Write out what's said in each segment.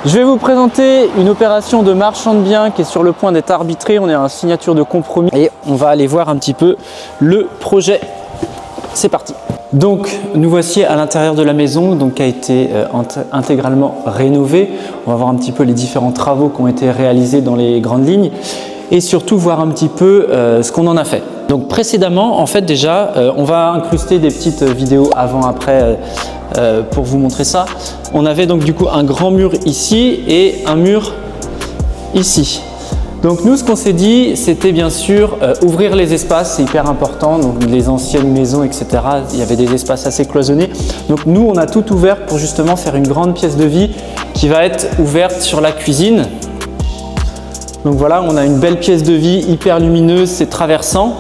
Je vais vous présenter une opération de marchand de biens qui est sur le point d'être arbitrée. On est en signature de compromis et on va aller voir un petit peu le projet. C'est parti. Donc nous voici à l'intérieur de la maison qui a été intégralement rénovée. On va voir un petit peu les différents travaux qui ont été réalisés dans les grandes lignes et surtout voir un petit peu ce qu'on en a fait. Donc précédemment, en fait déjà, on va incruster des petites vidéos avant-après pour vous montrer ça. On avait donc du coup un grand mur ici et un mur ici. Donc nous, ce qu'on s'est dit, c'était bien sûr ouvrir les espaces, c'est hyper important. Donc les anciennes maisons, etc., il y avait des espaces assez cloisonnés. Donc nous, on a tout ouvert pour justement faire une grande pièce de vie qui va être ouverte sur la cuisine. Donc voilà, on a une belle pièce de vie hyper lumineuse, c'est traversant.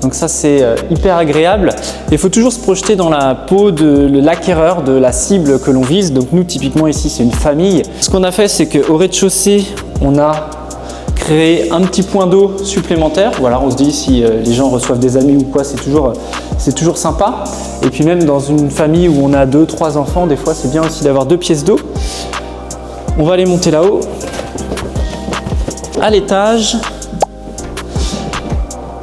Donc ça, c'est hyper agréable. Il faut toujours se projeter dans la peau de l'acquéreur, de la cible que l'on vise. Donc nous, typiquement ici, c'est une famille. Ce qu'on a fait, c'est qu'au rez-de-chaussée, on a créé un petit point d'eau supplémentaire. Voilà, on se dit si les gens reçoivent des amis ou quoi, c'est toujours sympa. Et puis même dans une famille où on a 2-3 enfants, des fois, c'est bien aussi d'avoir 2 pièces d'eau. On va aller monter là-haut. À l'étage,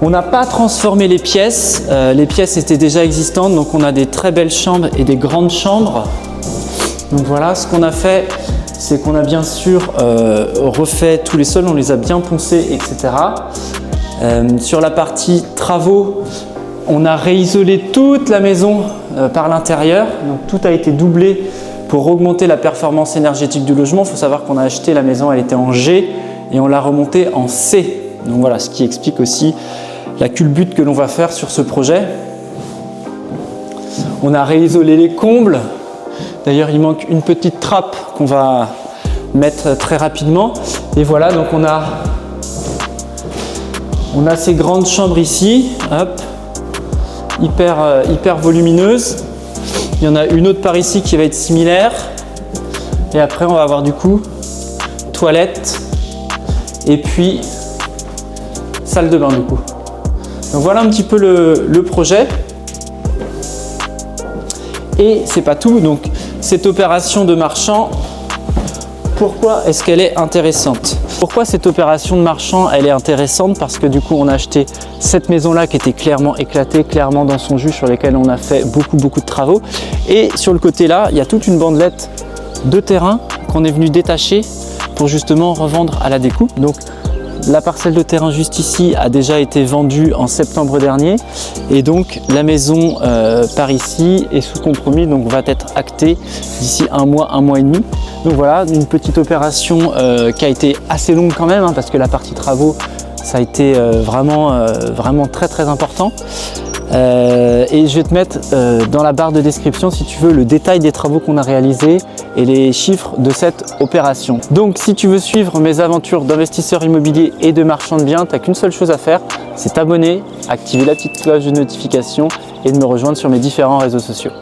on n'a pas transformé les pièces étaient déjà existantes, donc on a des très belles chambres et des grandes chambres. Donc voilà, ce qu'on a fait, c'est qu'on a bien sûr refait tous les sols, on les a bien poncés, etc. Sur la partie travaux, on a réisolé toute la maison par l'intérieur, donc tout a été doublé pour augmenter la performance énergétique du logement. Il faut savoir qu'on a acheté la maison, elle était en G et on l'a remontée en C. Donc voilà, ce qui explique aussi la culbute que l'on va faire sur ce projet. On a réisolé les combles. D'ailleurs, il manque une petite trappe qu'on va mettre très rapidement. Et voilà, donc on a ces grandes chambres ici, hop, hyper volumineuses. Il y en a une autre par ici qui va être similaire. Et après, on va avoir du coup toilette et puis salle de bain du coup. Donc voilà un petit peu le projet. Et c'est pas tout. Donc cette opération de marchand, pourquoi est-ce qu'elle est intéressante? Pourquoi cette opération de marchand elle est intéressante? Parce que du coup on a acheté cette maison là qui était clairement éclatée, clairement dans son jus, sur lesquelles on a fait beaucoup de travaux. Et sur le côté là, il y a toute une bandelette de terrain qu'on est venu détacher pour justement revendre à la découpe. Donc la parcelle de terrain juste ici a déjà été vendue en septembre dernier et donc la maison par ici est sous compromis, donc va être actée d'ici un mois et demi. Donc voilà, une petite opération qui a été assez longue quand même, parce que la partie travaux, ça a été vraiment très important. Et je vais te mettre dans la barre de description, si tu veux, le détail des travaux qu'on a réalisés et les chiffres de cette opération. Donc si tu veux suivre mes aventures d'investisseur immobilier et de marchand de biens, tu n'as qu'une seule chose à faire, c'est t'abonner, activer la petite cloche de notification et de me rejoindre sur mes différents réseaux sociaux.